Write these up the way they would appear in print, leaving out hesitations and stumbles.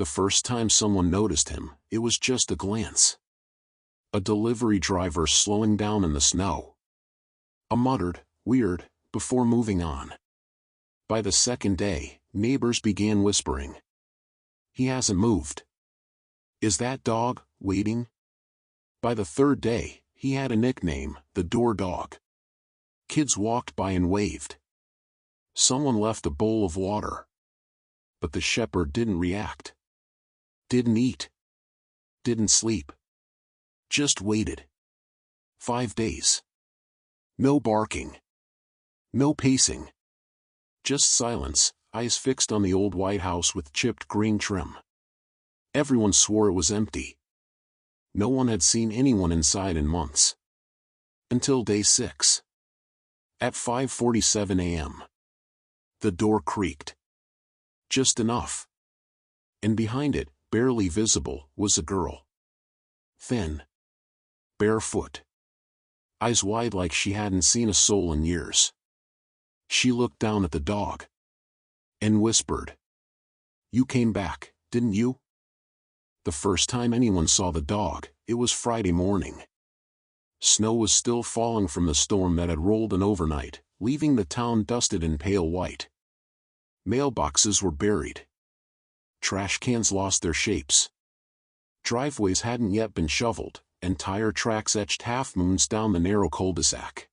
The first time someone noticed him, it was just a glance. A delivery driver slowing down in the snow. A muttered, "Weird," before moving on. By the second day, neighbors began whispering. "He hasn't moved. Is that dog waiting?" By the third day, he had a nickname, the door dog. Kids walked by and waved. Someone left a bowl of water. But the shepherd didn't react. Didn't eat. Didn't sleep. Just waited. 5 days. No barking. No pacing. Just silence, eyes fixed on the old White House with chipped green trim. Everyone swore it was empty. No one had seen anyone inside in months. Until day 6. At 5:47 a.m. The door creaked. Just enough. And behind it, barely visible, was a girl. Thin. Barefoot. Eyes wide like she hadn't seen a soul in years. She looked down at the dog. And whispered. "You came back, didn't you?" The first time anyone saw the dog, it was Friday morning. Snow was still falling from the storm that had rolled in overnight, leaving the town dusted and pale white. Mailboxes were buried. Trash cans lost their shapes. Driveways hadn't yet been shoveled, and tire tracks etched half-moons down the narrow cul-de-sac.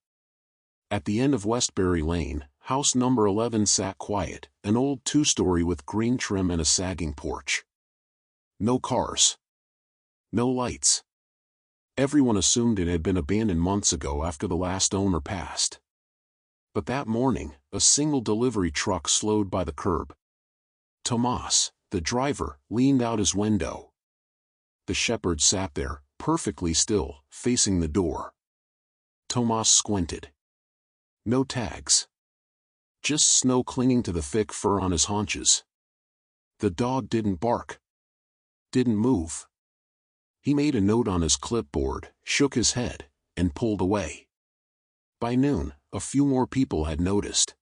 At the end of Westbury Lane, house number 11 sat quiet, an old two-story with green trim and a sagging porch. No cars. No lights. Everyone assumed it had been abandoned months ago after the last owner passed. But that morning, a single delivery truck slowed by the curb. Tomas, the driver, leaned out his window. The shepherd sat there, perfectly still, facing the door. Tomas squinted. No tags. Just snow clinging to the thick fur on his haunches. The dog didn't bark. Didn't move. He made a note on his clipboard, shook his head, and pulled away. By noon, a few more people had noticed.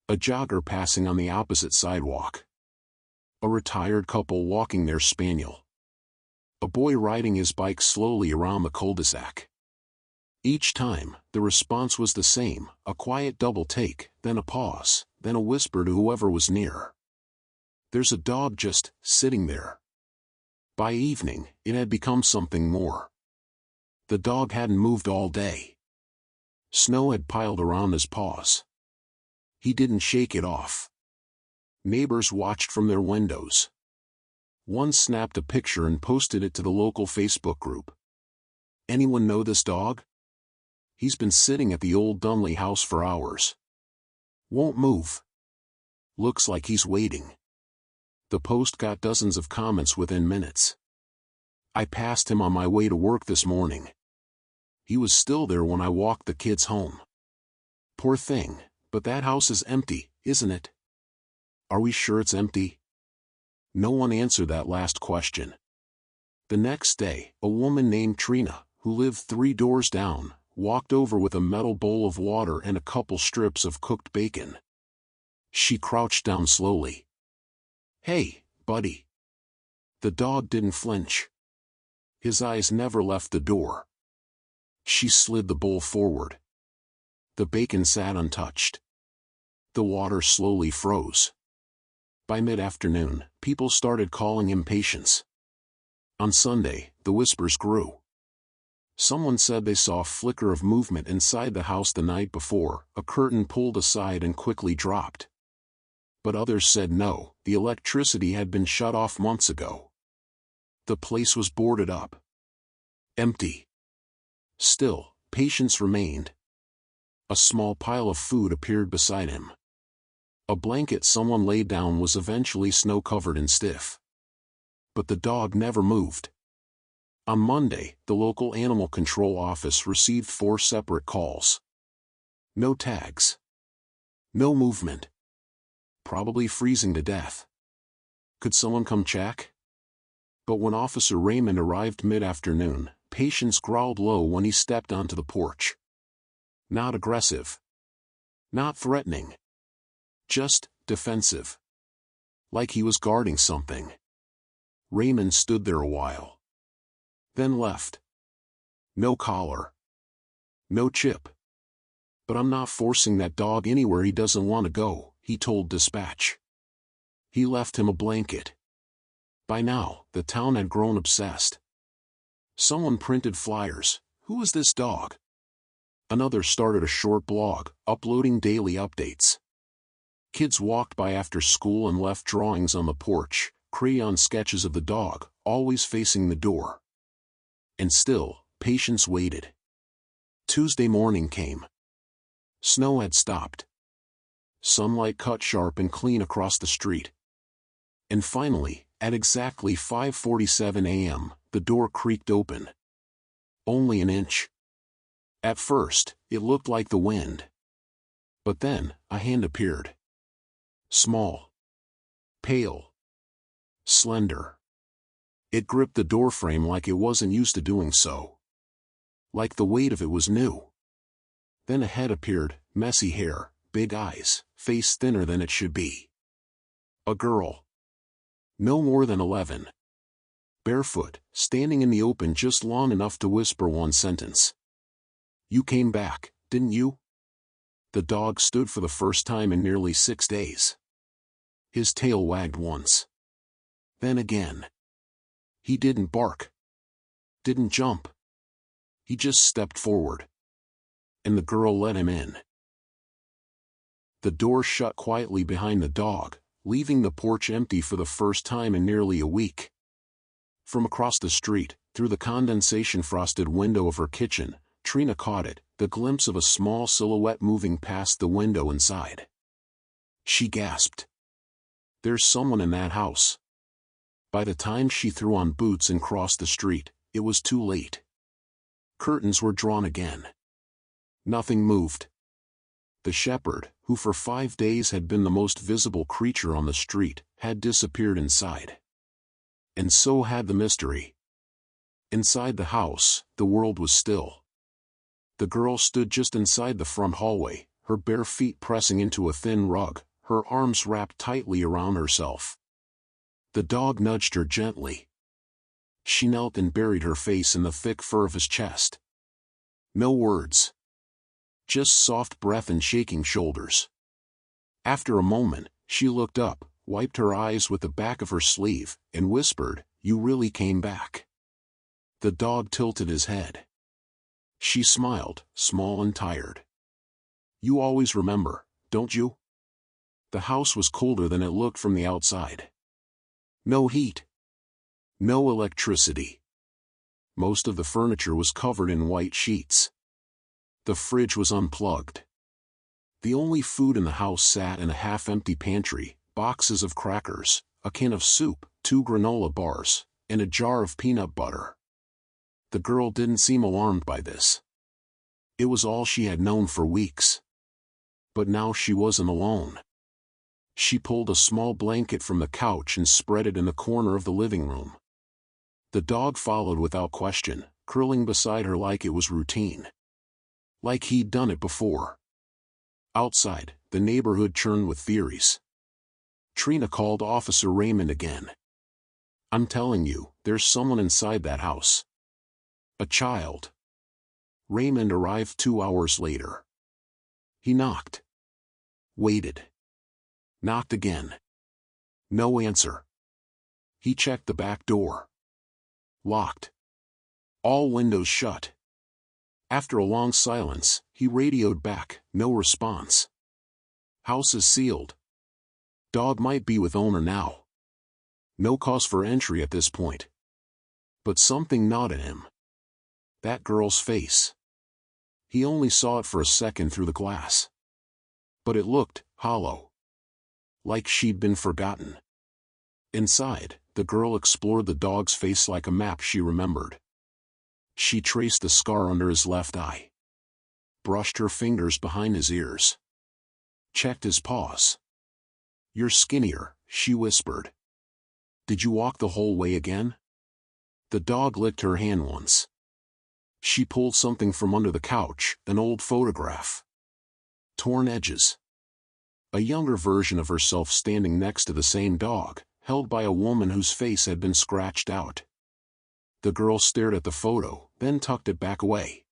A jogger passing on the opposite sidewalk. A retired couple walking their spaniel. A boy riding his bike slowly around the cul-de-sac. Each time, the response was the same, a quiet double take, then a pause, then a whisper to whoever was near. "There's a dog just sitting there." By evening, it had become something more. The dog hadn't moved all day. Snow had piled around his paws. He didn't shake it off. Neighbors watched from their windows. One snapped a picture and posted it to the local Facebook group. "Anyone know this dog? He's been sitting at the old Dunley house for hours. Won't move. Looks like he's waiting." The post got dozens of comments within minutes. "I passed him on my way to work this morning. He was still there when I walked the kids home. Poor thing, but that house is empty, isn't it? Are we sure it's empty?" No one answered that last question. The next day, a woman named Trina, who lived 3 doors down, walked over with a metal bowl of water and a couple strips of cooked bacon. She crouched down slowly. "Hey, buddy." The dog didn't flinch. His eyes never left the door. She slid the bowl forward. The bacon sat untouched. The water slowly froze. By mid-afternoon, people started calling him Patience. On Sunday, the whispers grew. Someone said they saw a flicker of movement inside the house the night before, a curtain pulled aside and quickly dropped. But others said no, the electricity had been shut off months ago. The place was boarded up. Empty. Still, Patience remained. A small pile of food appeared beside him. A blanket someone laid down was eventually snow-covered and stiff. But the dog never moved. On Monday, the local animal control office received 4 separate calls. No tags. No movement. Probably freezing to death. Could someone come check? But when Officer Raymond arrived mid-afternoon, Patience growled low when he stepped onto the porch. Not aggressive. Not threatening. Just defensive. Like he was guarding something. Raymond stood there a while. Then left. No collar. No chip. But I'm not forcing that dog anywhere he doesn't want to go, he told Dispatch. He left him a blanket. By now, the town had grown obsessed. Someone printed flyers. Who is this dog? Another started a short blog, uploading daily updates. Kids walked by after school and left drawings on the porch, crayon sketches of the dog, always facing the door. And still, patience waited. Tuesday morning came. Snow had stopped. Sunlight cut sharp and clean across the street. And finally, at exactly 5:47 a.m., the door creaked open. Only an inch. At first, it looked like the wind. But then, a hand appeared. Small. Pale. Slender. It gripped the doorframe like it wasn't used to doing so. Like the weight of it was new. Then a head appeared, messy hair, big eyes, face thinner than it should be. A girl. No more than 11. Barefoot, standing in the open just long enough to whisper one sentence. You came back, didn't you? The dog stood for the first time in nearly 6 days. His tail wagged once. Then again. He didn't bark. Didn't jump. He just stepped forward. And the girl let him in. The door shut quietly behind the dog, leaving the porch empty for the first time in nearly a week. From across the street, through the condensation-frosted window of her kitchen, Trina caught it, the glimpse of a small silhouette moving past the window inside. She gasped. There's someone in that house. By the time she threw on boots and crossed the street, it was too late. Curtains were drawn again. Nothing moved. The shepherd, who for 5 days had been the most visible creature on the street, had disappeared inside. And so had the mystery. Inside the house, the world was still. The girl stood just inside the front hallway, her bare feet pressing into a thin rug, her arms wrapped tightly around herself. The dog nudged her gently. She knelt and buried her face in the thick fur of his chest. No words. Just soft breath and shaking shoulders. After a moment, she looked up, wiped her eyes with the back of her sleeve, and whispered, "You really came back." The dog tilted his head. She smiled, small and tired. "You always remember, don't you?" The house was colder than it looked from the outside. No heat. No electricity. Most of the furniture was covered in white sheets. The fridge was unplugged. The only food in the house sat in a half-empty pantry, boxes of crackers, a can of soup, 2 granola bars, and a jar of peanut butter. The girl didn't seem alarmed by this. It was all she had known for weeks. But now she wasn't alone. She pulled a small blanket from the couch and spread it in the corner of the living room. The dog followed without question, curling beside her like it was routine. Like he'd done it before. Outside, the neighborhood churned with theories. Trina called Officer Raymond again. "I'm telling you, there's someone inside that house. A child." Raymond arrived 2 hours later. He knocked. Waited. Knocked again. No answer. He checked the back door. Locked. All windows shut. After a long silence, he radioed back, no response. "House is sealed. Dog might be with owner now. No cause for entry at this point." But something gnawed at him. That girl's face. He only saw it for a second through the glass. But it looked hollow. Like she'd been forgotten. Inside, the girl explored the dog's face like a map she remembered. She traced the scar under his left eye. Brushed her fingers behind his ears. Checked his paws. "You're skinnier," she whispered. "Did you walk the whole way again?" The dog licked her hand once. She pulled something from under the couch, an old photograph. Torn edges. A younger version of herself standing next to the same dog, held by a woman whose face had been scratched out. The girl stared at the photo, then tucked it back away.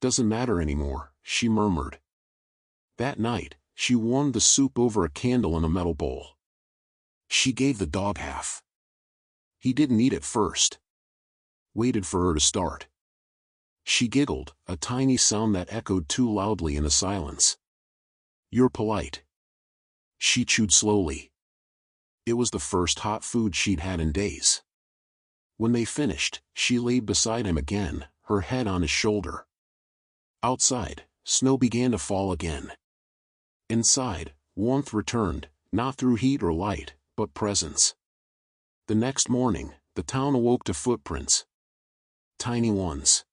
"Doesn't matter anymore," she murmured. That night, she warmed the soup over a candle in a metal bowl. She gave the dog half. He didn't eat it first. Waited for her to start. She giggled, a tiny sound that echoed too loudly in the silence. "You're polite." She chewed slowly. It was the first hot food she'd had in days. When they finished, she laid beside him again, her head on his shoulder. Outside, snow began to fall again. Inside, warmth returned, not through heat or light, but presence. The next morning, the town awoke to footprints. Tiny ones.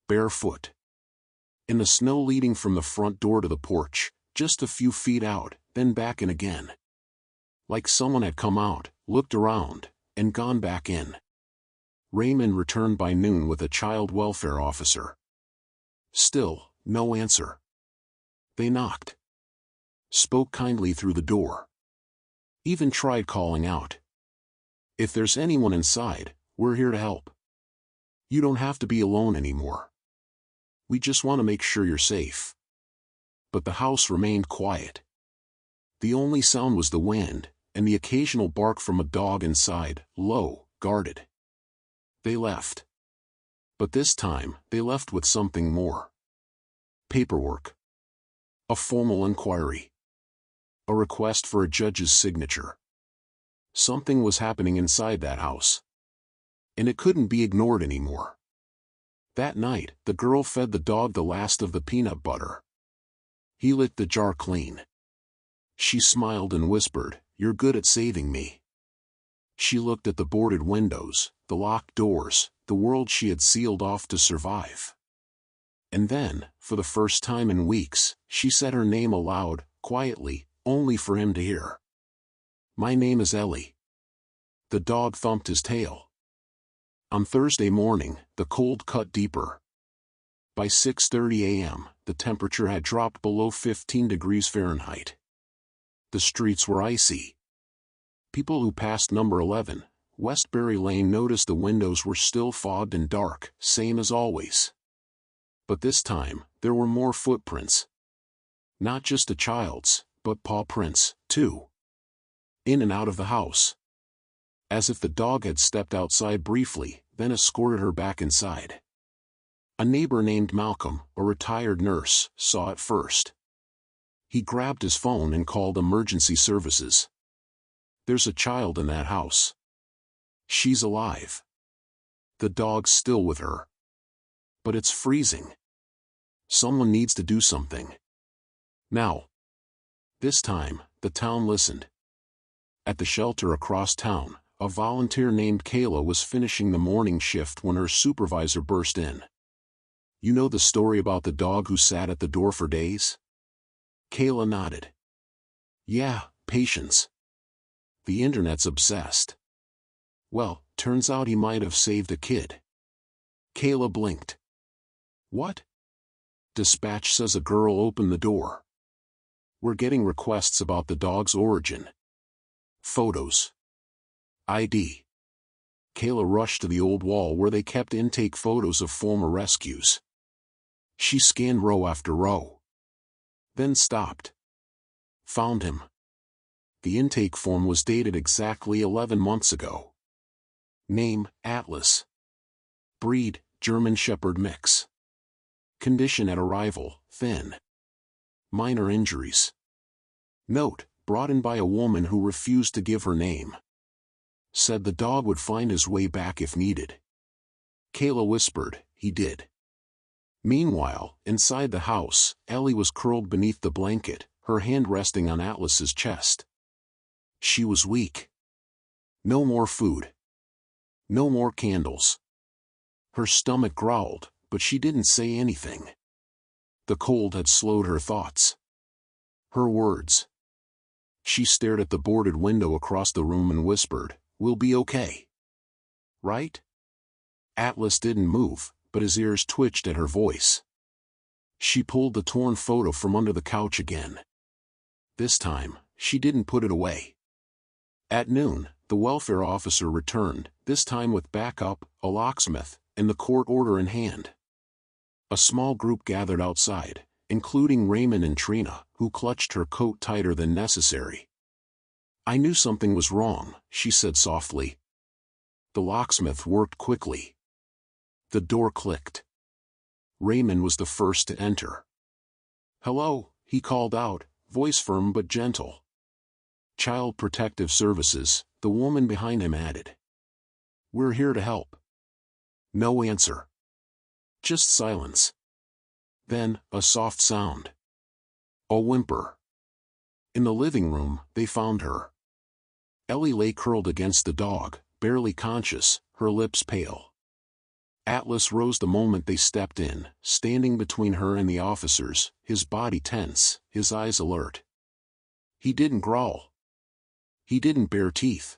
Barefoot. In the snow leading from the front door to the porch, just a few feet out, then back in again. Like someone had come out, looked around, and gone back in. Raymond returned by noon with a child welfare officer. Still, no answer. They knocked. Spoke kindly through the door. Even tried calling out. "If there's anyone inside, we're here to help. You don't have to be alone anymore. We just want to make sure you're safe." But the house remained quiet. The only sound was the wind, and the occasional bark from a dog inside, low, guarded. They left. But this time, they left with something more. Paperwork. A formal inquiry. A request for a judge's signature. Something was happening inside that house. And it couldn't be ignored anymore. That night, the girl fed the dog the last of the peanut butter. He licked the jar clean. She smiled and whispered, "You're good at saving me." She looked at the boarded windows, the locked doors, the world she had sealed off to survive. And then, for the first time in weeks, she said her name aloud, quietly, only for him to hear. "My name is Ellie." The dog thumped his tail. On Thursday morning, the cold cut deeper. By 6:30 a.m., the temperature had dropped below 15 degrees Fahrenheit. The streets were icy. People who passed number 11, Westbury Lane, noticed the windows were still fogged and dark, same as always. But this time, there were more footprints. Not just a child's, but paw prints, too. In and out of the house. As if the dog had stepped outside briefly, then escorted her back inside. A neighbor named Malcolm, a retired nurse, saw it first. He grabbed his phone and called emergency services. "There's a child in that house. She's alive. The dog's still with her. But it's freezing. Someone needs to do something. Now." This time, the town listened. At the shelter across town, a volunteer named Kayla was finishing the morning shift when her supervisor burst in. "You know the story about the dog who sat at the door for days?" Kayla nodded. "Yeah, patience. The internet's obsessed. Well, turns out he might have saved a kid." Kayla blinked. "What?" "Dispatch says a girl opened the door. We're getting requests about the dog's origin. Photos. ID." Kayla rushed to the old wall where they kept intake photos of former rescues. She scanned row after row. Then stopped. Found him. The intake form was dated exactly 11 months ago. Name, Atlas. Breed, German Shepherd mix. Condition at arrival, thin. Minor injuries. Note, brought in by a woman who refused to give her name. Said the dog would find his way back if needed. Kayla whispered, "He did." Meanwhile, inside the house, Ellie was curled beneath the blanket, her hand resting on Atlas's chest. She was weak. No more food. No more candles. Her stomach growled, but she didn't say anything. The cold had slowed her thoughts. Her words. She stared at the boarded window across the room and whispered, "We'll be okay. Right?" Atlas didn't move, but his ears twitched at her voice. She pulled the torn photo from under the couch again. This time, she didn't put it away. At noon, the welfare officer returned, this time with backup, a locksmith, and the court order in hand. A small group gathered outside, including Raymond and Trina, who clutched her coat tighter than necessary. "I knew something was wrong," she said softly. The locksmith worked quickly. The door clicked. Raymond was the first to enter. "Hello," he called out, voice firm but gentle. "Child Protective Services," the woman behind him added. "We're here to help." No answer. Just silence. Then, a soft sound. A whimper. In the living room, they found her. Ellie lay curled against the dog, barely conscious, her lips pale. Atlas rose the moment they stepped in, standing between her and the officers, his body tense, his eyes alert. He didn't growl. He didn't bare teeth.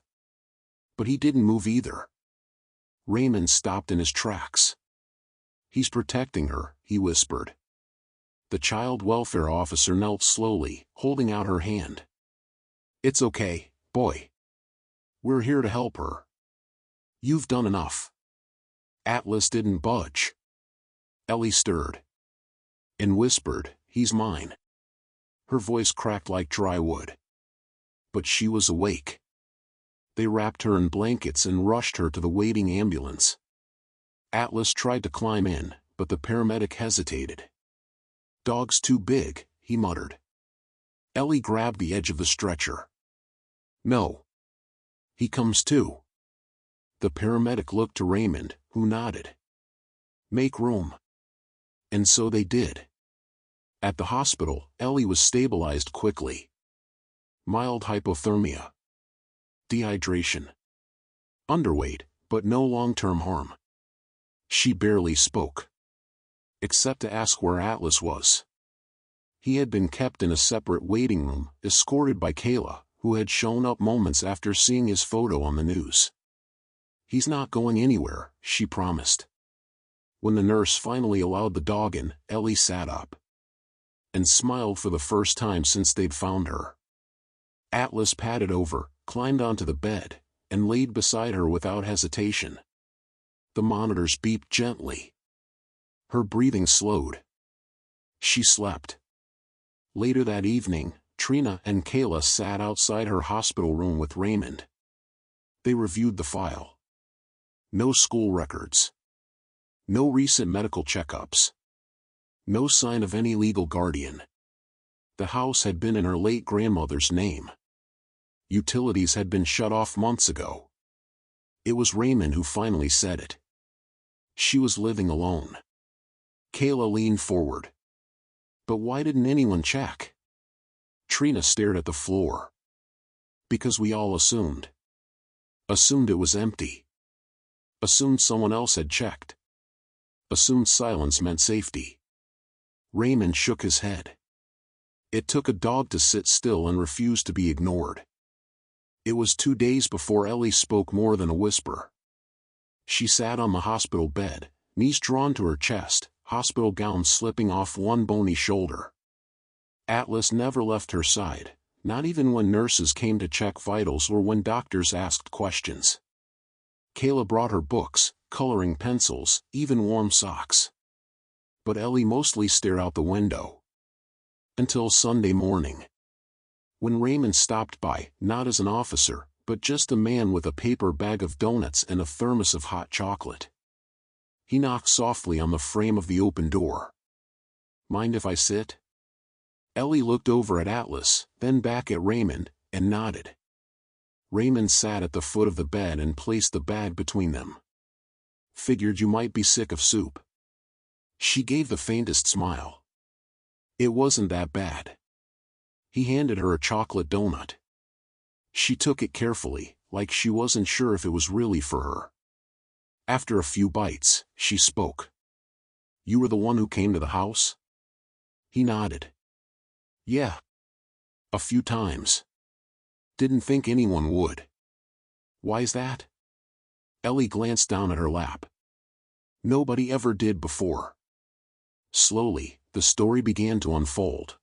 But he didn't move either. Raymond stopped in his tracks. "He's protecting her," he whispered. The child welfare officer knelt slowly, holding out her hand. "It's okay, boy. We're here to help her. You've done enough." Atlas didn't budge. Ellie stirred. And whispered, "He's mine." Her voice cracked like dry wood. But she was awake. They wrapped her in blankets and rushed her to the waiting ambulance. Atlas tried to climb in, but the paramedic hesitated. "Dog's too big," he muttered. Ellie grabbed the edge of the stretcher. "No. He comes too." The paramedic looked to Raymond, who nodded. "Make room." And so they did. At the hospital, Ellie was stabilized quickly. Mild hypothermia. Dehydration. Underweight, but no long-term harm. She barely spoke. Except to ask where Atlas was. He had been kept in a separate waiting room, escorted by Kayla, who had shown up moments after seeing his photo on the news. "He's not going anywhere," she promised. When the nurse finally allowed the dog in, Ellie sat up. And smiled for the first time since they'd found her. Atlas padded over, climbed onto the bed, and laid beside her without hesitation. The monitors beeped gently. Her breathing slowed. She slept. Later that evening, Trina and Kayla sat outside her hospital room with Raymond. They reviewed the file. No school records. No recent medical checkups. No sign of any legal guardian. The house had been in her late grandmother's name. Utilities had been shut off months ago. It was Raymond who finally said it. She was living alone. Kayla leaned forward. "But why didn't anyone check?" Trina stared at the floor. "Because we all assumed. Assumed it was empty. Assumed someone else had checked. Assumed silence meant safety." Raymond shook his head. It took a dog to sit still and refuse to be ignored. It was 2 days before Ellie spoke more than a whisper. She sat on the hospital bed, knees drawn to her chest, hospital gown slipping off one bony shoulder. Atlas never left her side, not even when nurses came to check vitals or when doctors asked questions. Kayla brought her books, coloring pencils, even warm socks. But Ellie mostly stared out the window. Until Sunday morning. When Raymond stopped by, not as an officer, but just a man with a paper bag of donuts and a thermos of hot chocolate. He knocked softly on the frame of the open door. "Mind if I sit?" Ellie looked over at Atlas, then back at Raymond, and nodded. Raymond sat at the foot of the bed and placed the bag between them. "Figured you might be sick of soup." She gave the faintest smile. "It wasn't that bad." He handed her a chocolate donut. She took it carefully, like she wasn't sure if it was really for her. After a few bites, she spoke. "You were the one who came to the house?" He nodded. "Yeah. A few times. Didn't think anyone would." "Why's that?" Ellie glanced down at her lap. "Nobody ever did before." Slowly, the story began to unfold.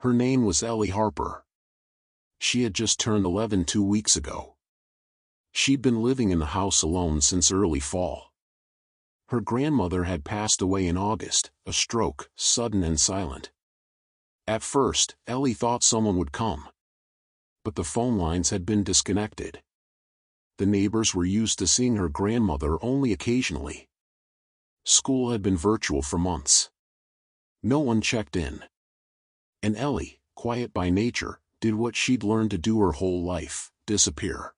Her name was Ellie Harper. She had just turned 11 2 weeks ago. She'd been living in the house alone since early fall. Her grandmother had passed away in August, a stroke, sudden and silent. At first, Ellie thought someone would come. But the phone lines had been disconnected. The neighbors were used to seeing her grandmother only occasionally. School had been virtual for months. No one checked in. And Ellie, quiet by nature, did what she'd learned to do her whole life: disappear.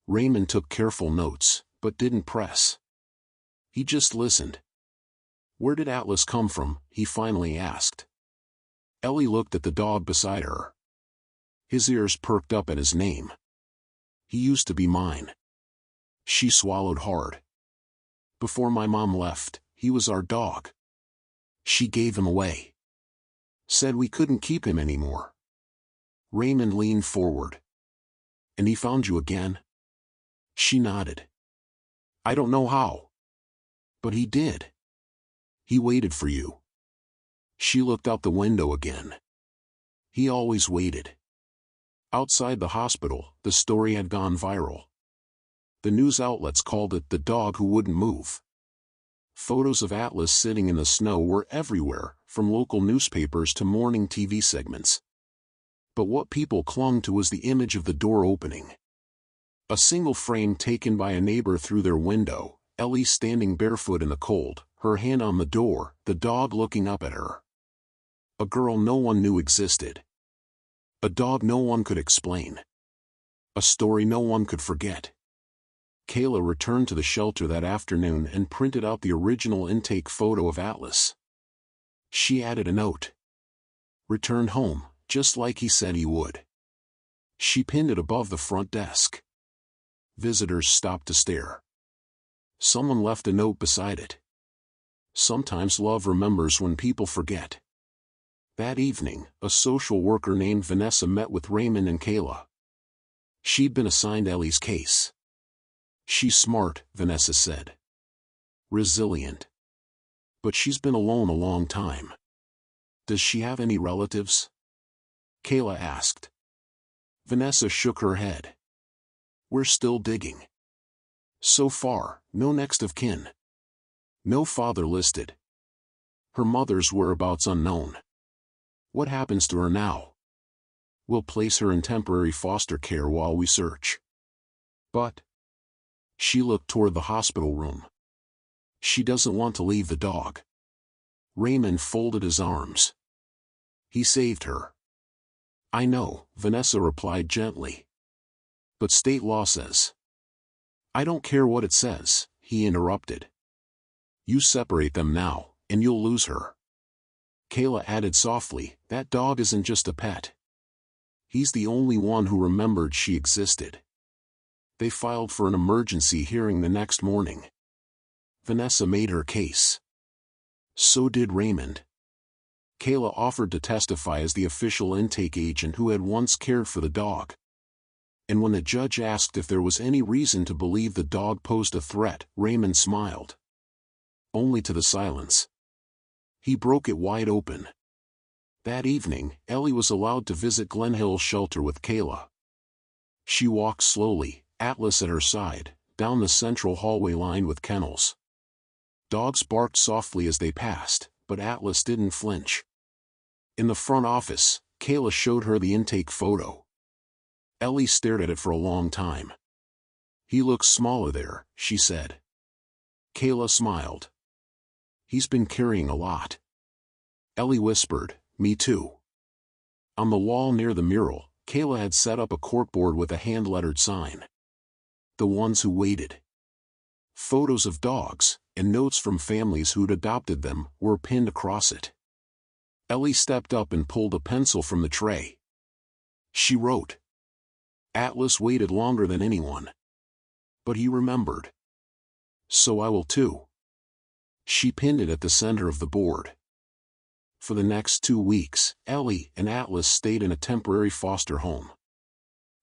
Raymond took careful notes, but didn't press. He just listened. "Where did Atlas come from?" he finally asked. Ellie looked at the dog beside her. His ears perked up at his name. "He used to be mine." She swallowed hard. "Before my mom left, he was our dog. She gave him away. Said we couldn't keep him anymore." Raymond leaned forward. "And he found you again?" She nodded. "I don't know how. But he did. He waited for you." She looked out the window again. He always waited. Outside the hospital, the story had gone viral. The news outlets called it "the dog who wouldn't move." Photos of Atlas sitting in the snow were everywhere, from local newspapers to morning TV segments. But what people clung to was the image of the door opening. A single frame taken by a neighbor through their window, Ellie standing barefoot in the cold, her hand on the door, the dog looking up at her. A girl no one knew existed. A dog no one could explain. A story no one could forget. Kayla returned to the shelter that afternoon and printed out the original intake photo of Atlas. She added a note. "Returned home, just like he said he would." She pinned it above the front desk. Visitors stopped to stare. Someone left a note beside it. Sometimes love remembers when people forget. That evening, a social worker named Vanessa met with Raymond and Kayla. She'd been assigned Ellie's case. "She's smart," Vanessa said. "Resilient. But she's been alone a long time. Does she have any relatives?" Kayla asked. Vanessa shook her head. "We're still digging. So far, no next of kin. No father listed. Her mother's whereabouts unknown. What happens to her now? We'll place her in temporary foster care while we search. But..." She looked toward the hospital room. "She doesn't want to leave the dog." Raymond folded his arms. "He saved her." "I know," Vanessa replied gently. "But state law says..." "I don't care what it says," he interrupted. "You separate them now, and you'll lose her." Kayla added softly, "That dog isn't just a pet. He's the only one who remembered she existed." They filed for an emergency hearing the next morning. Vanessa made her case. So did Raymond. Kayla offered to testify as the official intake agent who had once cared for the dog. And when the judge asked if there was any reason to believe the dog posed a threat, Raymond smiled. Only to the silence. He broke it wide open. That evening, Ellie was allowed to visit Glen Hill's shelter with Kayla. She walked slowly, Atlas at her side, down the central hallway lined with kennels. Dogs barked softly as they passed, but Atlas didn't flinch. In the front office, Kayla showed her the intake photo. Ellie stared at it for a long time. "He looks smaller there," she said. Kayla smiled. "He's been carrying a lot." Ellie whispered, "Me too." On the wall near the mural, Kayla had set up a corkboard with a hand-lettered sign. "The ones who waited." Photos of dogs, and notes from families who'd adopted them, were pinned across it. Ellie stepped up and pulled a pencil from the tray. She wrote. "Atlas waited longer than anyone. But he remembered. So I will too." She pinned it at the center of the board. For the next 2 weeks, Ellie and Atlas stayed in a temporary foster home.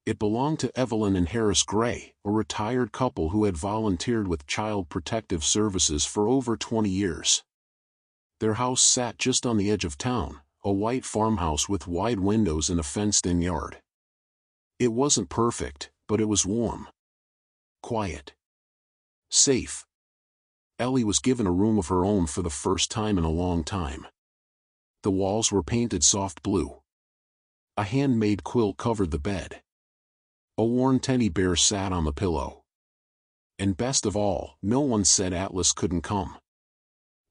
It belonged to Evelyn and Harris Gray, a retired couple who had volunteered with Child Protective Services for over 20 years. Their house sat just on the edge of town, a white farmhouse with wide windows and a fenced-in yard. It wasn't perfect, but it was warm. Quiet. Safe. Ellie was given a room of her own for the first time in a long time. The walls were painted soft blue. A handmade quilt covered the bed. A worn teddy bear sat on the pillow. And best of all, no one said Atlas couldn't come.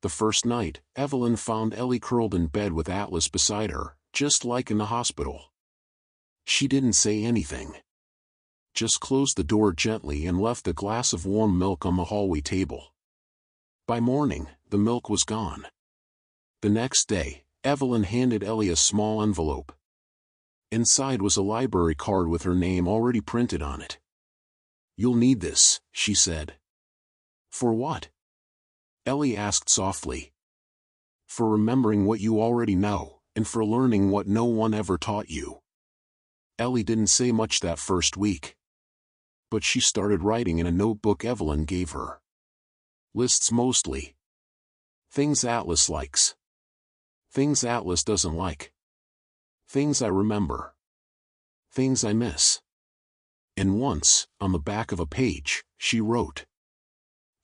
The first night, Evelyn found Ellie curled in bed with Atlas beside her, just like in the hospital. She didn't say anything. Just closed the door gently and left a glass of warm milk on the hallway table. By morning, the milk was gone. The next day, Evelyn handed Ellie a small envelope. Inside was a library card with her name already printed on it. "You'll need this," she said. "For what?" Ellie asked softly. "For remembering what you already know, and for learning what no one ever taught you." Ellie didn't say much that first week. But she started writing in a notebook Evelyn gave her. Lists mostly. Things Atlas likes. Things Atlas doesn't like. Things I remember. Things I miss. And once, on the back of a page, she wrote,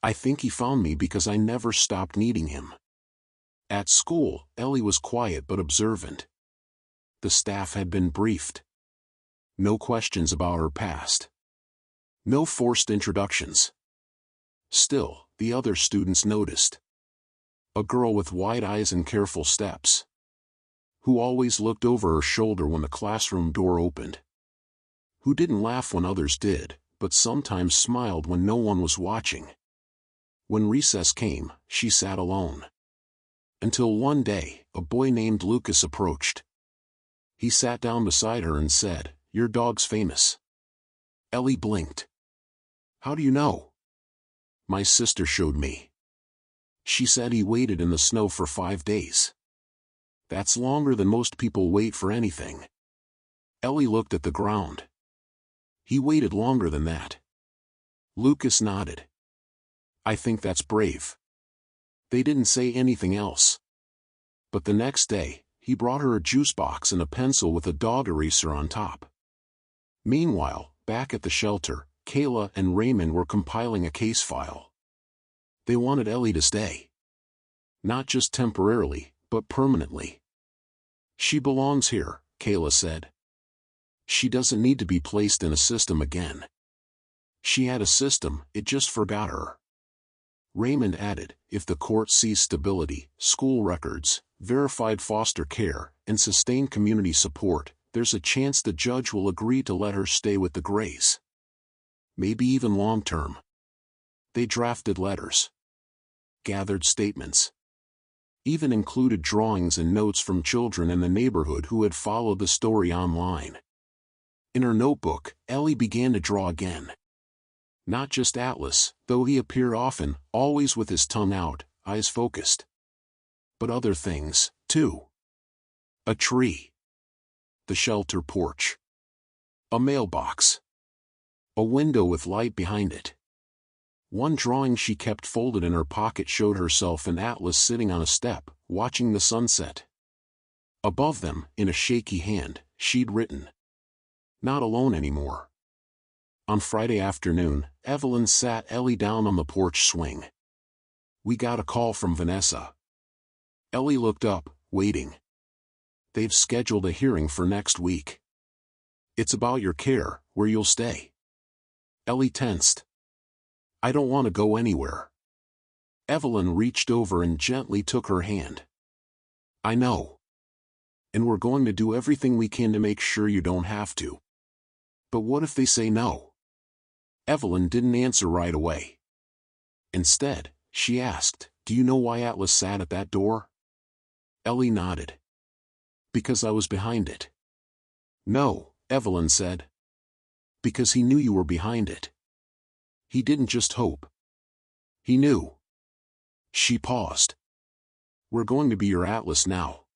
"I think he found me because I never stopped needing him." At school, Ellie was quiet but observant. The staff had been briefed. No questions about her past. No forced introductions. Still, the other students noticed. A girl with wide eyes and careful steps. Who always looked over her shoulder when the classroom door opened. Who didn't laugh when others did, but sometimes smiled when no one was watching. When recess came, she sat alone. Until one day, a boy named Lucas approached. He sat down beside her and said, "Your dog's famous." Ellie blinked. "How do you know?" "My sister showed me. She said he waited in the snow for 5 days. That's longer than most people wait for anything." Ellie looked at the ground. "He waited longer than that." Lucas nodded. "I think that's brave." They didn't say anything else. But the next day, he brought her a juice box and a pencil with a dog eraser on top. Meanwhile, back at the shelter, Kayla and Raymond were compiling a case file. They wanted Ellie to stay. Not just temporarily, but permanently. "She belongs here," Kayla said. "She doesn't need to be placed in a system again. She had a system, it just forgot her." Raymond added, "If the court sees stability, school records, verified foster care, and sustained community support, there's a chance the judge will agree to let her stay with the Grays. Maybe even long-term." They drafted letters. Gathered statements. Even included drawings and notes from children in the neighborhood who had followed the story online. In her notebook, Ellie began to draw again. Not just Atlas, though he appeared often, always with his tongue out, eyes focused. But other things, too. A tree. The shelter porch. A mailbox. A window with light behind it. One drawing she kept folded in her pocket showed herself and Atlas sitting on a step, watching the sunset. Above them, in a shaky hand, she'd written, "Not alone anymore." On Friday afternoon, Evelyn sat Ellie down on the porch swing. "We got a call from Vanessa." Ellie looked up, waiting. "They've scheduled a hearing for next week. It's about your care, where you'll stay." Ellie tensed. "I don't want to go anywhere." Evelyn reached over and gently took her hand. "I know. And we're going to do everything we can to make sure you don't have to. But what if they say no?" Evelyn didn't answer right away. Instead, she asked, "Do you know why Atlas sat at that door?" Ellie nodded. "Because I was behind it." "No," Evelyn said. "Because he knew you were behind it. He didn't just hope. He knew." She paused. "We're going to be your Atlas now."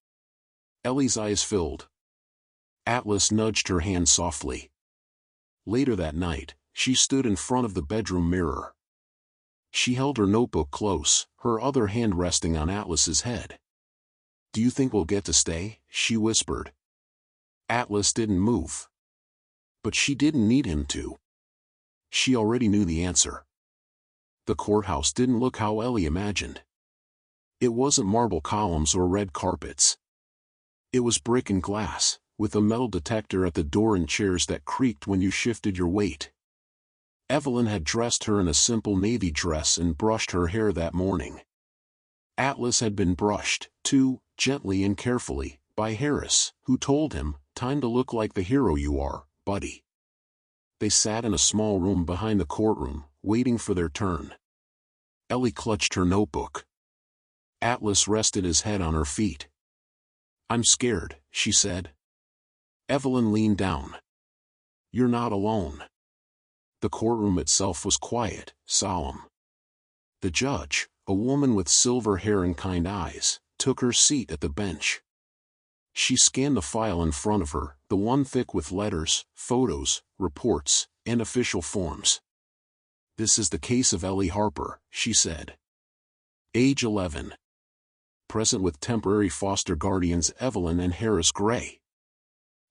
Ellie's eyes filled. Atlas nudged her hand softly. Later that night, she stood in front of the bedroom mirror. She held her notebook close, her other hand resting on Atlas's head. "Do you think we'll get to stay?" she whispered. Atlas didn't move. But she didn't need him to. She already knew the answer. The courthouse didn't look how Ellie imagined. It wasn't marble columns or red carpets. It was brick and glass, with a metal detector at the door and chairs that creaked when you shifted your weight. Evelyn had dressed her in a simple navy dress and brushed her hair that morning. Atlas had been brushed, too, gently and carefully, by Harris, who told him, "Time to look like the hero you are, buddy." They sat in a small room behind the courtroom, waiting for their turn. Ellie clutched her notebook. Atlas rested his head on her feet. "I'm scared," she said. Evelyn leaned down. "You're not alone." The courtroom itself was quiet, solemn. The judge, a woman with silver hair and kind eyes, took her seat at the bench. She scanned the file in front of her, the one thick with letters, photos, reports, and official forms. "This is the case of Ellie Harper," she said. Age 11. Present with temporary foster guardians Evelyn and Harris Gray.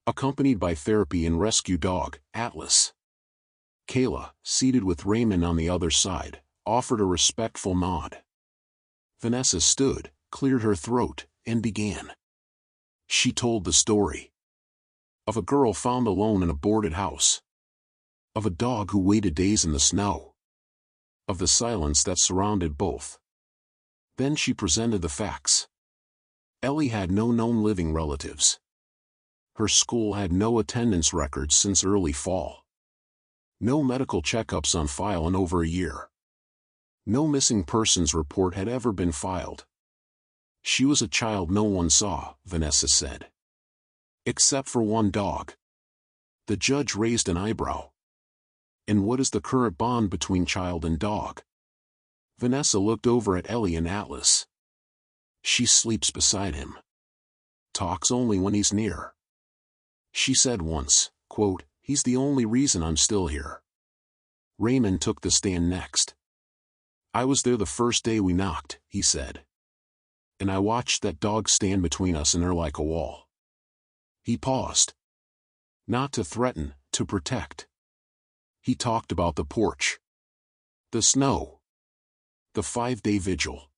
Accompanied by therapy and rescue dog, Atlas. Kayla, seated with Raymond on the other side, offered a respectful nod. Vanessa stood, cleared her throat, and began. She told the story. Of a girl found alone in a boarded house. Of a dog who waited days in the snow. Of the silence that surrounded both. Then she presented the facts. Ellie had no known living relatives. Her school had no attendance records since early fall. No medical checkups on file in over a year. No missing persons report had ever been filed. She was a child no one saw, Vanessa said. Except for one dog. The judge raised an eyebrow. And what is the current bond between child and dog? Vanessa looked over at Ellie and Atlas. She sleeps beside him. Talks only when he's near. She said once, quote, "He's the only reason I'm still here." Raymond took the stand next. "I was there the first day we knocked," he said. "And I watched that dog stand between us and her like a wall." He paused. Not to threaten, to protect. He talked about the porch. The snow. The 5-day vigil.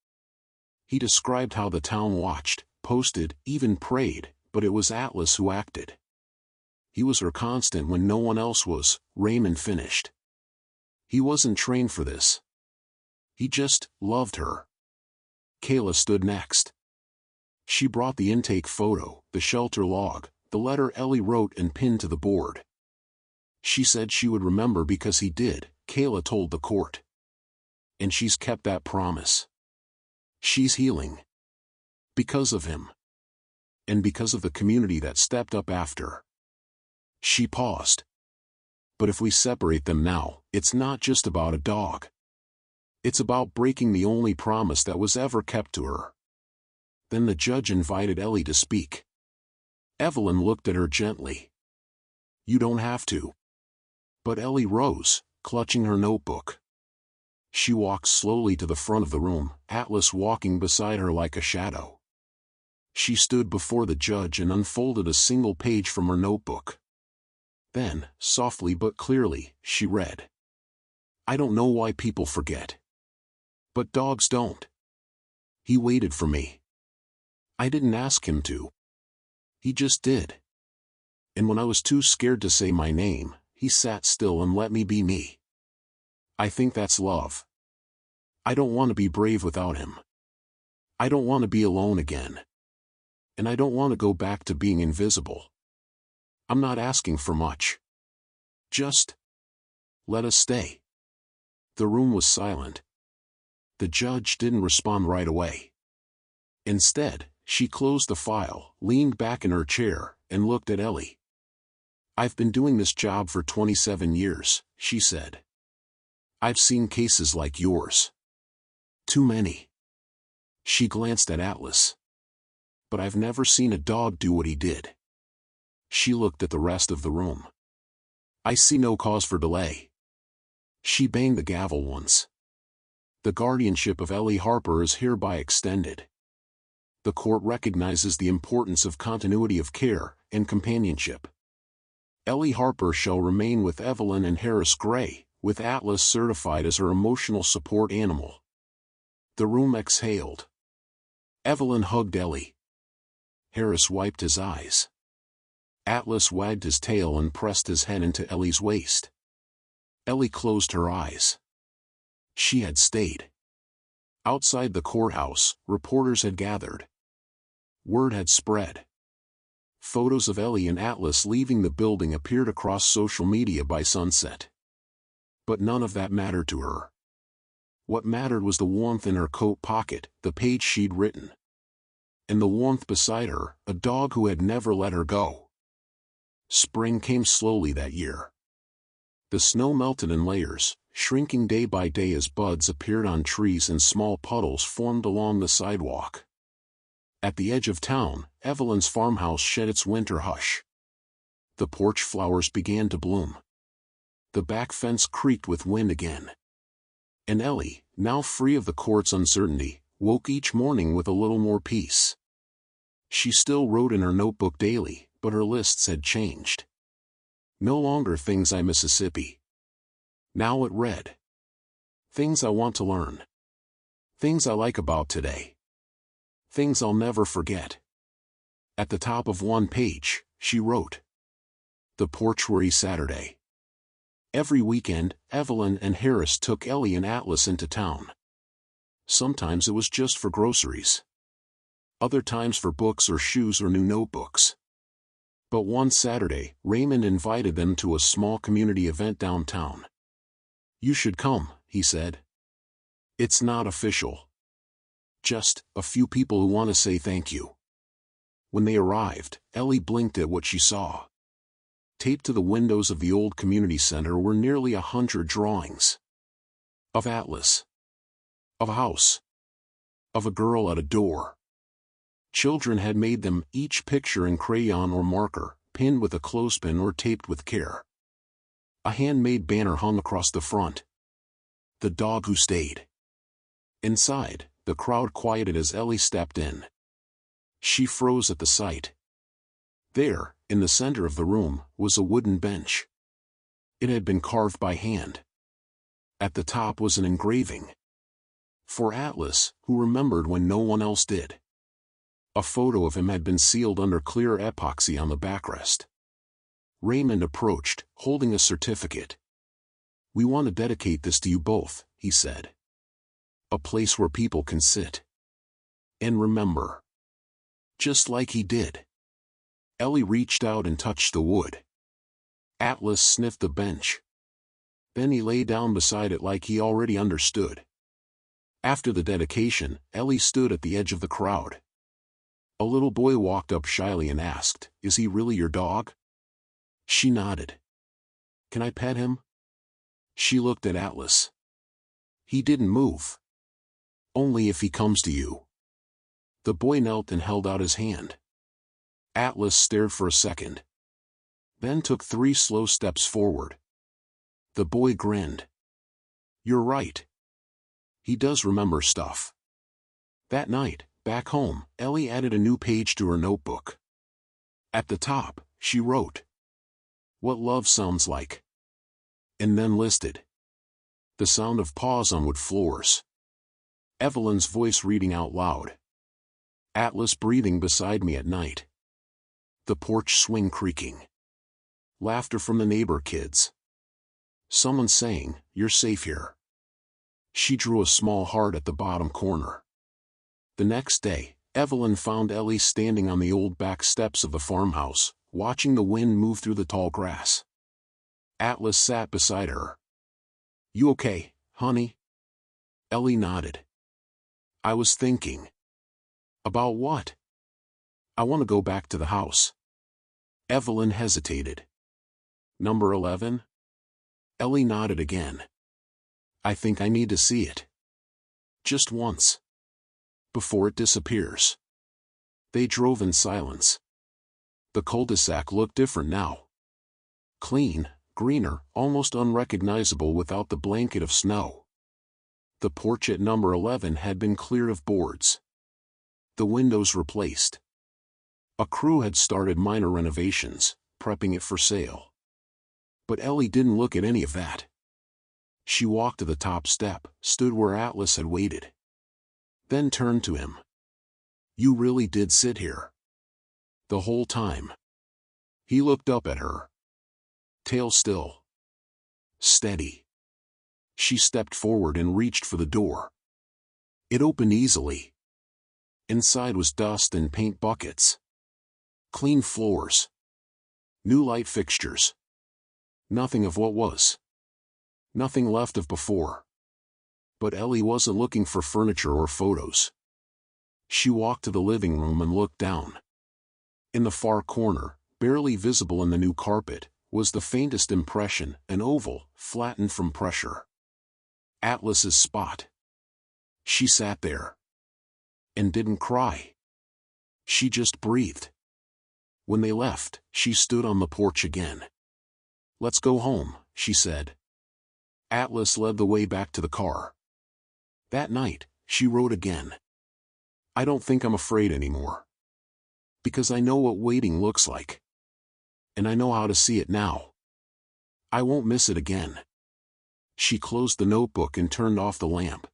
He described how the town watched, posted, even prayed, but it was Atlas who acted. He was her constant when no one else was, Raymond finished. He wasn't trained for this. He just loved her. Kayla stood next. She brought the intake photo, the shelter log, the letter Ellie wrote and pinned to the board. She said she would remember because he did, Kayla told the court. And she's kept that promise. She's healing. Because of him. And because of the community that stepped up after. She paused. But if we separate them now, it's not just about a dog. It's about breaking the only promise that was ever kept to her. Then the judge invited Ellie to speak. Evelyn looked at her gently. "You don't have to." But Ellie rose, clutching her notebook. She walked slowly to the front of the room, Atlas walking beside her like a shadow. She stood before the judge and unfolded a single page from her notebook. Then, softly but clearly, she read. "I don't know why people forget. But dogs don't. He waited for me. I didn't ask him to. He just did. And when I was too scared to say my name, he sat still and let me be me. I think that's love. I don't want to be brave without him. I don't want to be alone again. And I don't want to go back to being invisible. I'm not asking for much. Just let us stay." The room was silent. The judge didn't respond right away. Instead, she closed the file, leaned back in her chair, and looked at Ellie. "I've been doing this job for 27 years, she said. "I've seen cases like yours. Too many." She glanced at Atlas. "But I've never seen a dog do what he did." She looked at the rest of the room. "I see no cause for delay." She banged the gavel once. "The guardianship of Ellie Harper is hereby extended. The court recognizes the importance of continuity of care and companionship. Ellie Harper shall remain with Evelyn and Harris Gray, with Atlas certified as her emotional support animal. The room exhaled. Evelyn hugged Ellie. Harris wiped his eyes. Atlas wagged his tail and pressed his head into Ellie's waist. Ellie closed her eyes. She had stayed. Outside the courthouse, reporters had gathered. Word had spread. Photos of Ellie and Atlas leaving the building appeared across social media by sunset. But none of that mattered to her. What mattered was the warmth in her coat pocket, the page she'd written. And the warmth beside her, a dog who had never let her go. Spring came slowly that year. The snow melted in layers, shrinking day by day as buds appeared on trees and small puddles formed along the sidewalk. At the edge of town, Evelyn's farmhouse shed its winter hush. The porch flowers began to bloom. The back fence creaked with wind again. And Ellie, now free of the court's uncertainty, woke each morning with a little more peace. She still wrote in her notebook daily, but her lists had changed. No longer things I Mississippi. Now it read. Things I want to learn. Things I like about today. Things I'll never forget. At the top of one page, she wrote. The porch worry Saturday. Every weekend, Evelyn and Harris took Ellie and Atlas into town. Sometimes it was just for groceries. Other times for books or shoes or new notebooks. But one Saturday, Raymond invited them to a small community event downtown. You should come, he said. It's not official. Just a few people who want to say thank you. When they arrived, Ellie blinked at what she saw. Taped to the windows of the old community center were nearly 100 drawings. Of Atlas. Of a house. Of a girl at a door. Children had made them, each picture in crayon or marker, pinned with a clothespin or taped with care. A handmade banner hung across the front. The dog who stayed. Inside, the crowd quieted as Ellie stepped in. She froze at the sight. There, in the center of the room, was a wooden bench. It had been carved by hand. At the top was an engraving. For Atlas, who remembered when no one else did. A photo of him had been sealed under clear epoxy on the backrest. Raymond approached, holding a certificate. We want to dedicate this to you both, he said. A place where people can sit. And remember. Just like he did. Ellie reached out and touched the wood. Atlas sniffed the bench. Then he lay down beside it like he already understood. After the dedication, Ellie stood at the edge of the crowd. A little boy walked up shyly and asked, "Is he really your dog?" She nodded. "Can I pet him?" She looked at Atlas. He didn't move. "Only if he comes to you." The boy knelt and held out his hand. Atlas stared for a second. Then took 3 slow steps forward. The boy grinned. "You're right. He does remember stuff." That night, back home, Ellie added a new page to her notebook. At the top, she wrote, "What love sounds like." And then listed. The sound of paws on wood floors. Evelyn's voice reading out loud. Atlas breathing beside me at night. The porch swing creaking. Laughter from the neighbor kids. Someone saying, "You're safe here." She drew a small heart at the bottom corner. The next day, Evelyn found Ellie standing on the old back steps of the farmhouse, watching the wind move through the tall grass. Atlas sat beside her. "You okay, honey?" Ellie nodded. "I was thinking." "About what?" "I want to go back to the house." Evelyn hesitated. "Number 11? Ellie nodded again. "I think I need to see it. Just once. Before it disappears." They drove in silence. The cul-de-sac looked different now. Clean, greener, almost unrecognizable without the blanket of snow. The porch at number 11 had been cleared of boards. The windows replaced. A crew had started minor renovations, prepping it for sale. But Ellie didn't look at any of that. She walked to the top step, stood where Atlas had waited. Then turned to him. "You really did sit here the whole time?" He looked up at her. Tail still. Steady. She stepped forward and reached for the door. It opened easily. Inside was dust and paint buckets. Clean floors. New light fixtures. Nothing of what was. Nothing left of before. But Ellie wasn't looking for furniture or photos. She walked to the living room and looked down. In the far corner, barely visible in the new carpet, was the faintest impression, an oval, flattened from pressure. Atlas's spot. She sat there. And didn't cry. She just breathed. When they left, she stood on the porch again. "Let's go home," she said. Atlas led the way back to the car. That night, she wrote again. "I don't think I'm afraid anymore. Because I know what waiting looks like. And I know how to see it now. I won't miss it again." She closed the notebook and turned off the lamp.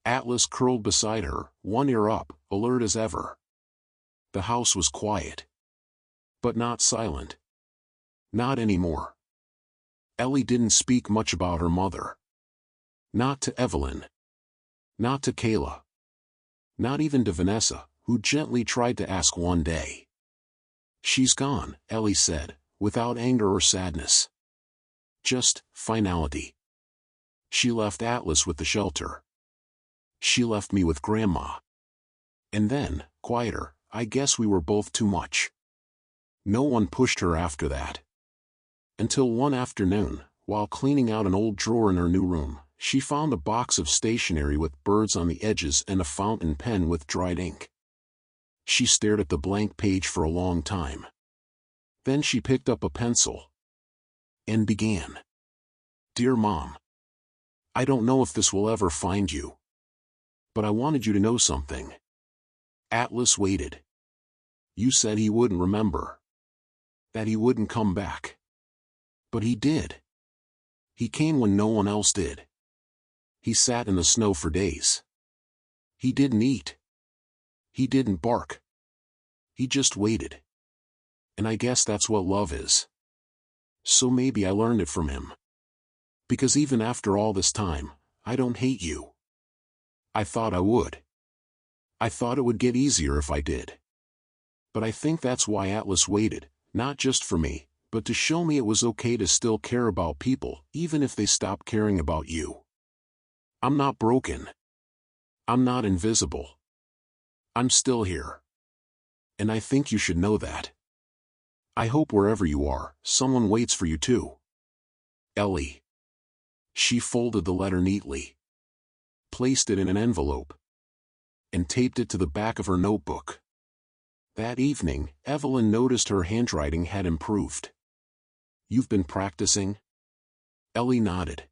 Atlas curled beside her, one ear up, alert as ever. The house was quiet. But not silent. Not anymore. Ellie didn't speak much about her mother. Not to Evelyn. Not to Kayla. Not even to Vanessa, who gently tried to ask one day. "She's gone," Ellie said, without anger or sadness. Just finality. She left Atlas with the shelter. She left me with Grandma. And then, quieter, I guess we were both too much. No one pushed her after that. Until one afternoon, while cleaning out an old drawer in her new room, she found a box of stationery with birds on the edges and a fountain pen with dried ink. She stared at the blank page for a long time. Then she picked up a pencil. And began. "Dear Mom, I don't know if this will ever find you. But I wanted you to know something. Atlas waited. You said he wouldn't remember. That he wouldn't come back. But he did. He came when no one else did. He sat in the snow for days. He didn't eat. He didn't bark. He just waited. And I guess that's what love is. So maybe I learned it from him. Because even after all this time, I don't hate you. I thought I would. I thought it would get easier if I did. But I think that's why Atlas waited, not just for me, but to show me it was okay to still care about people, even if they stopped caring about you. I'm not broken. I'm not invisible. I'm still here. And I think you should know that. I hope wherever you are, someone waits for you too. Ellie." She folded the letter neatly, placed it in an envelope, and taped it to the back of her notebook. That evening, Evelyn noticed her handwriting had improved. "You've been practicing?" Ellie nodded.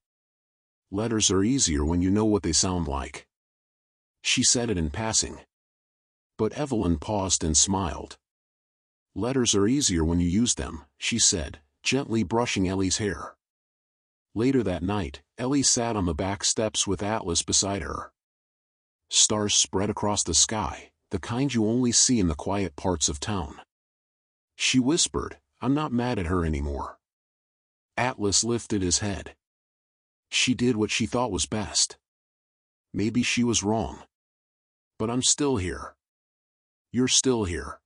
"Letters are easier when you know what they sound like." She said it in passing. But Evelyn paused and smiled. "Letters are easier when you use them," she said, gently brushing Ellie's hair. Later that night, Ellie sat on the back steps with Atlas beside her. Stars spread across the sky, the kind you only see in the quiet parts of town. She whispered, "I'm not mad at her anymore." Atlas lifted his head. She did what she thought was best. Maybe she was wrong. But I'm still here. You're still here.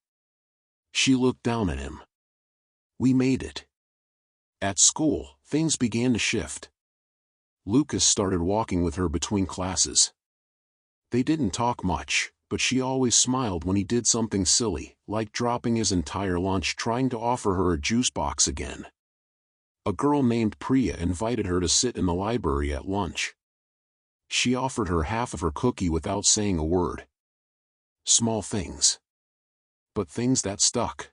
She looked down at him. We made it. At school, things began to shift. Lucas started walking with her between classes. They didn't talk much, but she always smiled when he did something silly, like dropping his entire lunch trying to offer her a juice box again. A girl named Priya invited her to sit in the library at lunch. She offered her half of her cookie without saying a word. Small things. But things that stuck.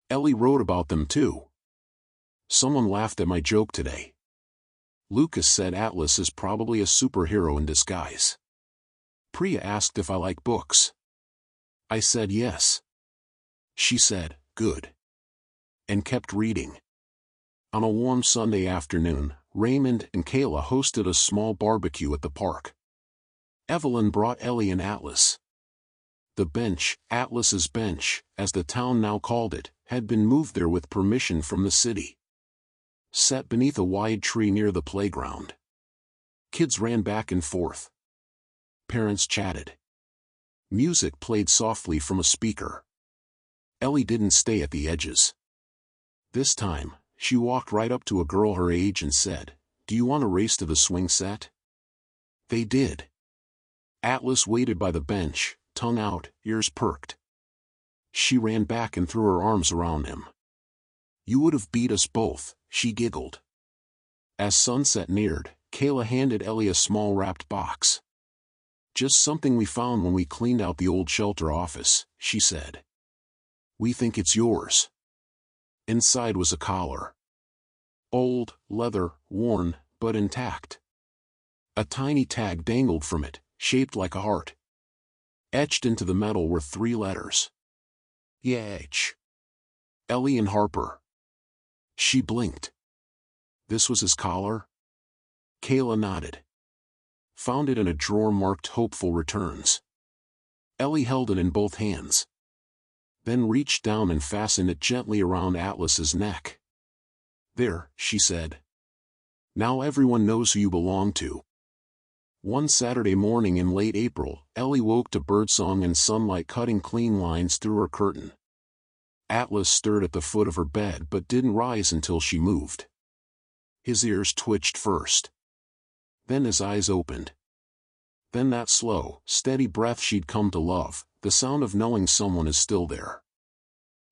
Ellie wrote about them too. "Someone laughed at my joke today. Lucas said Atlas is probably a superhero in disguise. Priya asked if I like books. I said yes. She said, good. And kept reading. On a warm Sunday afternoon, Raymond and Kayla hosted a small barbecue at the park. Evelyn brought Ellie and Atlas. The bench, Atlas's bench, as the town now called it, had been moved there with permission from the city. Set beneath a wide tree near the playground. Kids ran back and forth. Parents chatted. Music played softly from a speaker. Ellie didn't stay at the edges. This time, she walked right up to a girl her age and said, "Do you want to race to the swing set?" They did. Atlas waited by the bench, tongue out, ears perked. She ran back and threw her arms around him. "You would have beat us both," she giggled. As sunset neared, Kayla handed Ellie a small wrapped box. "Just something we found when we cleaned out the old shelter office," she said. "We think it's yours." Inside was a collar. Old, leather, worn, but intact. A tiny tag dangled from it, shaped like a heart. Etched into the metal were 3 letters. YH. Ellie and Harper. She blinked. This was his collar? Kayla nodded. Found it in a drawer marked Hopeful Returns. Ellie held it in both hands. Then reached down and fastened it gently around Atlas's neck. "There," she said. "Now everyone knows who you belong to." One Saturday morning in late April, Ellie woke to birdsong and sunlight cutting clean lines through her curtain. Atlas stirred at the foot of her bed but didn't rise until she moved. His ears twitched first. Then his eyes opened. Then that slow, steady breath she'd come to love, the sound of knowing someone is still there.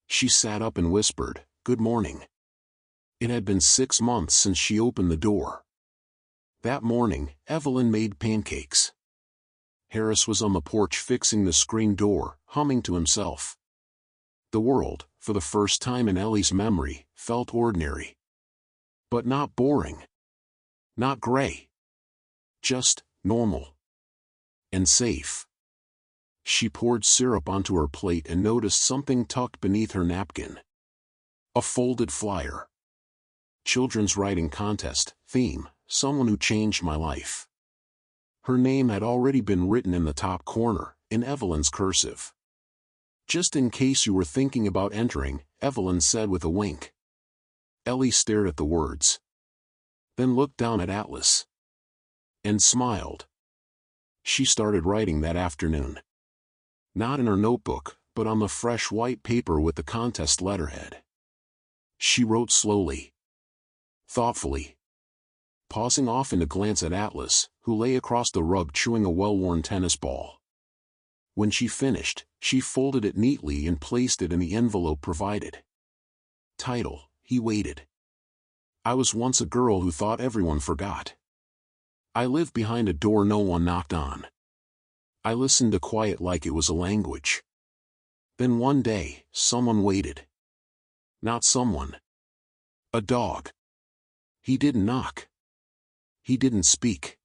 She sat up and whispered, "Good morning." It had been 6 months since she opened the door. That morning, Evelyn made pancakes. Harris was on the porch fixing the screen door, humming to himself. The world, for the first time in Ellie's memory, felt ordinary. But not boring. Not gray. Just normal. And safe. She poured syrup onto her plate and noticed something tucked beneath her napkin. A folded flyer. Children's writing contest, theme, someone who changed my life. Her name had already been written in the top corner, in Evelyn's cursive. "Just in case you were thinking about entering," Evelyn said with a wink. Ellie stared at the words. Then looked down at Atlas. And smiled. She started writing that afternoon. Not in her notebook, but on the fresh white paper with the contest letterhead. She wrote slowly. Thoughtfully. Pausing often to glance at Atlas, who lay across the rug chewing a well-worn tennis ball. When she finished, she folded it neatly and placed it in the envelope provided. Title, He Waited. I was once a girl who thought everyone forgot. I lived behind a door no one knocked on. I listened to quiet like it was a language. Then one day, someone waited. Not someone. A dog. He didn't knock. He didn't speak.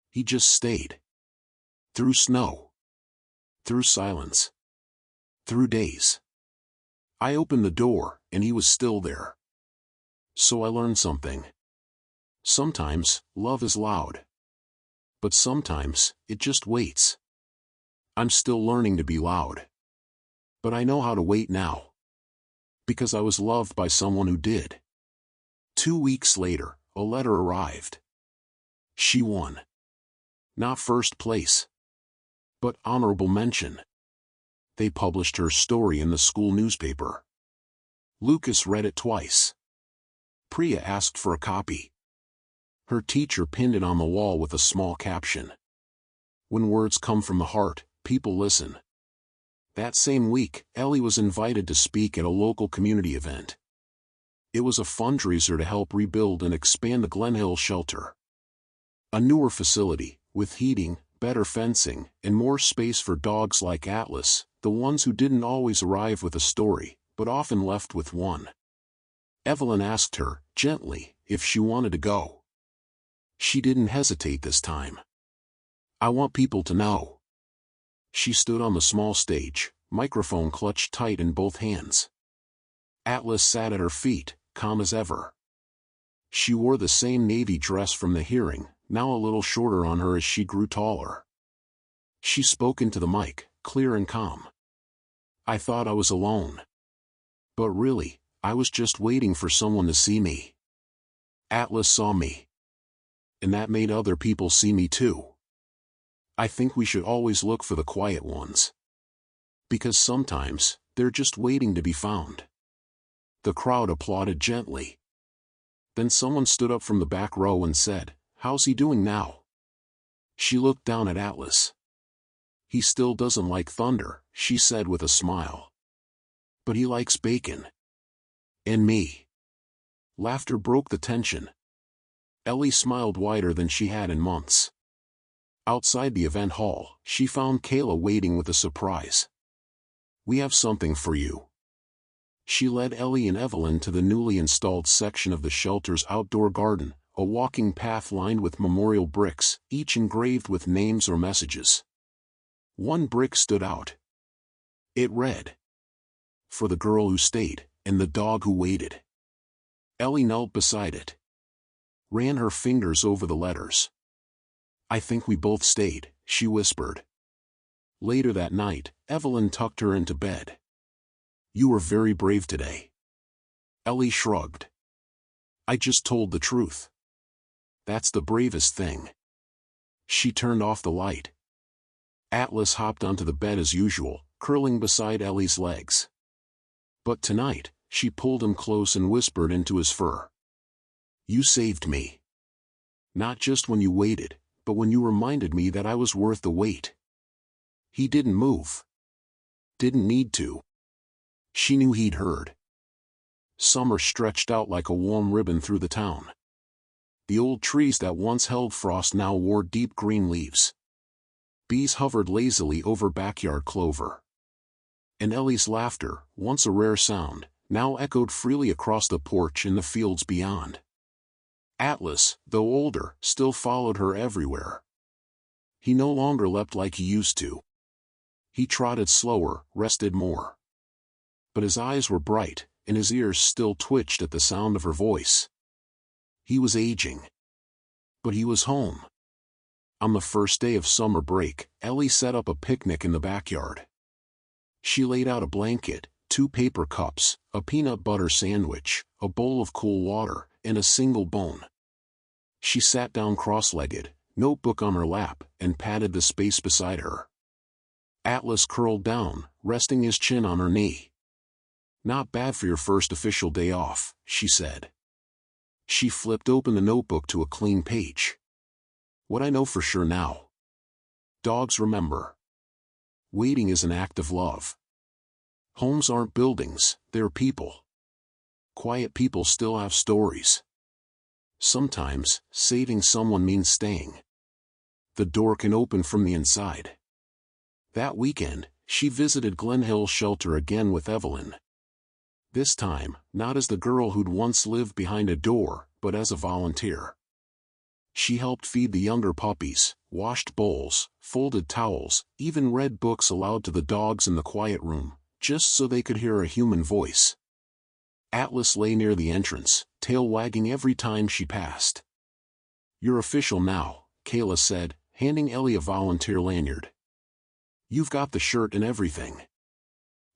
He just stayed. Through snow. Through silence. Through days. I opened the door, and he was still there. So I learned something. Sometimes, love is loud. But sometimes, it just waits. I'm still learning to be loud. But I know how to wait now. Because I was loved by someone who did. 2 weeks later, a letter arrived. She won. Not first place. But honorable mention. They published her story in the school newspaper. Lucas read it twice. Priya asked for a copy. Her teacher pinned it on the wall with a small caption. When words come from the heart, people listen. That same week, Ellie was invited to speak at a local community event. It was a fundraiser to help rebuild and expand the Glen Hill shelter. A newer facility, with heating, better fencing, and more space for dogs like Atlas, the ones who didn't always arrive with a story, but often left with one. Evelyn asked her, gently, if she wanted to go. She didn't hesitate this time. I want people to know. She stood on the small stage, microphone clutched tight in both hands. Atlas sat at her feet, calm as ever. She wore the same navy dress from the hearing, now a little shorter on her as she grew taller. She spoke into the mic, clear and calm. "I thought I was alone. But really, I was just waiting for someone to see me. Atlas saw me. And that made other people see me too. I think we should always look for the quiet ones. Because sometimes, they're just waiting to be found." The crowd applauded gently. Then someone stood up from the back row and said, "How's he doing now?" She looked down at Atlas. "He still doesn't like thunder," she said with a smile. "But he likes bacon. And me." Laughter broke the tension. Ellie smiled wider than she had in months. Outside the event hall, she found Kayla waiting with a surprise. "We have something for you." She led Ellie and Evelyn to the newly installed section of the shelter's outdoor garden, a walking path lined with memorial bricks, each engraved with names or messages. One brick stood out. It read, "For the girl who stayed, and the dog who waited." Ellie knelt beside it. Ran her fingers over the letters. "I think we both stayed," she whispered. Later that night, Evelyn tucked her into bed. "You were very brave today." Ellie shrugged. "I just told the truth. That's the bravest thing." She turned off the light. Atlas hopped onto the bed as usual, curling beside Ellie's legs. But tonight, she pulled him close and whispered into his fur. "You saved me. Not just when you waited, but when you reminded me that I was worth the wait." He didn't move. Didn't need to. She knew he'd heard. Summer stretched out like a warm ribbon through the town. The old trees that once held frost now wore deep green leaves. Bees hovered lazily over backyard clover. And Ellie's laughter, once a rare sound, now echoed freely across the porch in the fields beyond. Atlas, though older, still followed her everywhere. He no longer leapt like he used to. He trotted slower, rested more. But his eyes were bright, and his ears still twitched at the sound of her voice. He was aging. But he was home. On the first day of summer break, Ellie set up a picnic in the backyard. She laid out a blanket, 2 paper cups, a peanut butter sandwich, a bowl of cool water, and a single bone. She sat down cross-legged, notebook on her lap, and patted the space beside her. Atlas curled down, resting his chin on her knee. "Not bad for your first official day off," she said. She flipped open the notebook to a clean page. "What I know for sure now. Dogs remember. Waiting is an act of love. Homes aren't buildings, they're people. Quiet people still have stories. Sometimes, saving someone means staying. The door can open from the inside." That weekend, she visited Glen Hill Shelter again with Evelyn. This time, not as the girl who'd once lived behind a door, but as a volunteer. She helped feed the younger puppies, washed bowls, folded towels, even read books aloud to the dogs in the quiet room, just so they could hear a human voice. Atlas lay near the entrance, tail wagging every time she passed. "You're official now," Kayla said, handing Ellie a volunteer lanyard. "You've got the shirt and everything."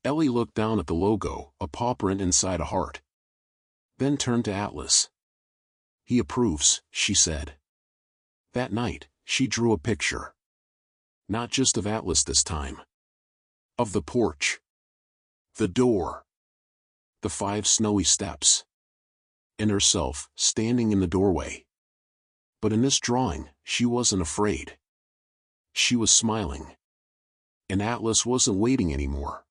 Ellie looked down at the logo, a paw print inside a heart. Then turned to Atlas. "He approves," she said. That night, she drew a picture. Not just of Atlas this time. Of the porch. The door. The 5 snowy steps. And herself, standing in the doorway. But in this drawing, she wasn't afraid. She was smiling. And Atlas wasn't waiting anymore.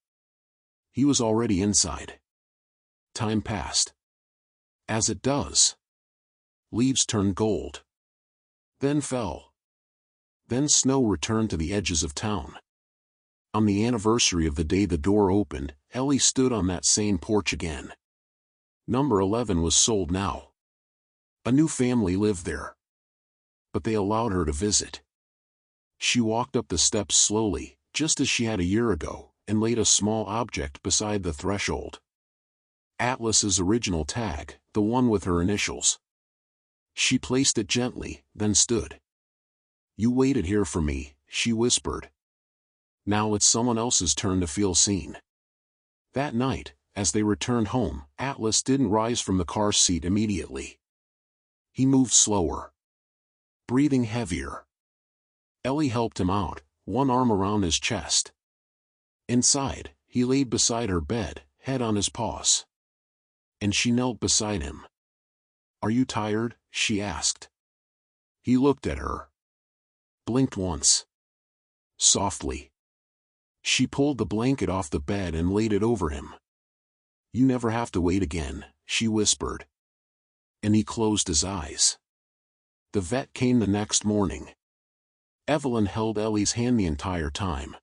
He was already inside. Time passed. As it does. Leaves turned gold. Then fell. Then snow returned to the edges of town. On the anniversary of the day the door opened, Ellie stood on that same porch again. Number 11 was sold now. A new family lived there. But they allowed her to visit. She walked up the steps slowly, just as she had a year ago, and laid a small object beside the threshold. Atlas's original tag, the one with her initials. She placed it gently, then stood. "You waited here for me," she whispered. "Now it's someone else's turn to feel seen." That night, as they returned home, Atlas didn't rise from the car seat immediately. He moved slower, breathing heavier. Ellie helped him out, one arm around his chest. Inside, he laid beside her bed, head on his paws. And she knelt beside him. "Are you tired?" she asked. He looked at her. Blinked once. Softly. She pulled the blanket off the bed and laid it over him. "You never have to wait again," she whispered. And he closed his eyes. The vet came the next morning. Evelyn held Ellie's hand the entire time.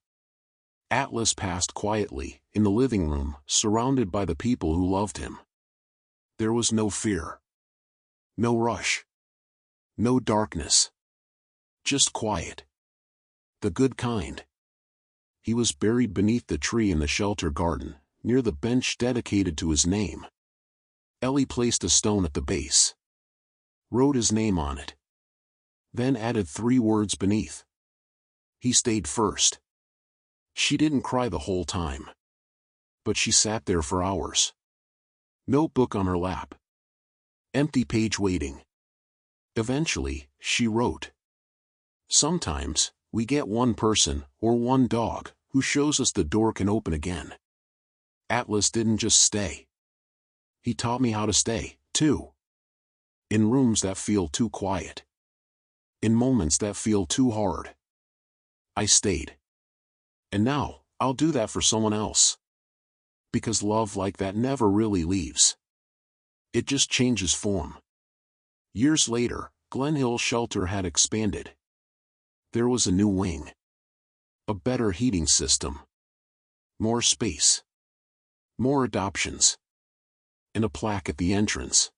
Atlas passed quietly, in the living room, surrounded by the people who loved him. There was no fear. No rush. No darkness. Just quiet. The good kind. He was buried beneath the tree in the shelter garden, near the bench dedicated to his name. Ellie placed a stone at the base. Wrote his name on it. Then added 3 words beneath. He stayed first. She didn't cry the whole time. But she sat there for hours. Notebook on her lap. Empty page waiting. Eventually, she wrote. "Sometimes, we get one person, or one dog, who shows us the door can open again. Atlas didn't just stay. He taught me how to stay, too. In rooms that feel too quiet. In moments that feel too hard. I stayed. And now, I'll do that for someone else. Because love like that never really leaves. It just changes form." Years later, Glen Hill Shelter had expanded. There was a new wing. A better heating system. More space. More adoptions. And a plaque at the entrance.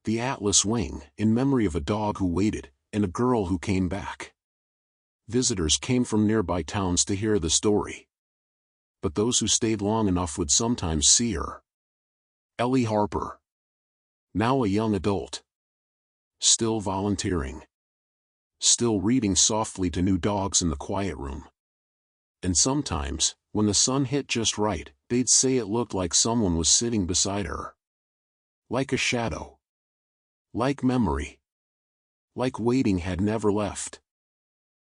The Atlas Wing, in memory of a dog who waited, and a girl who came back. Visitors came from nearby towns to hear the story. But those who stayed long enough would sometimes see her. Ellie Harper. Now a young adult. Still volunteering. Still reading softly to new dogs in the quiet room. And sometimes, when the sun hit just right, they'd say it looked like someone was sitting beside her. Like a shadow. Like memory. Like waiting had never left.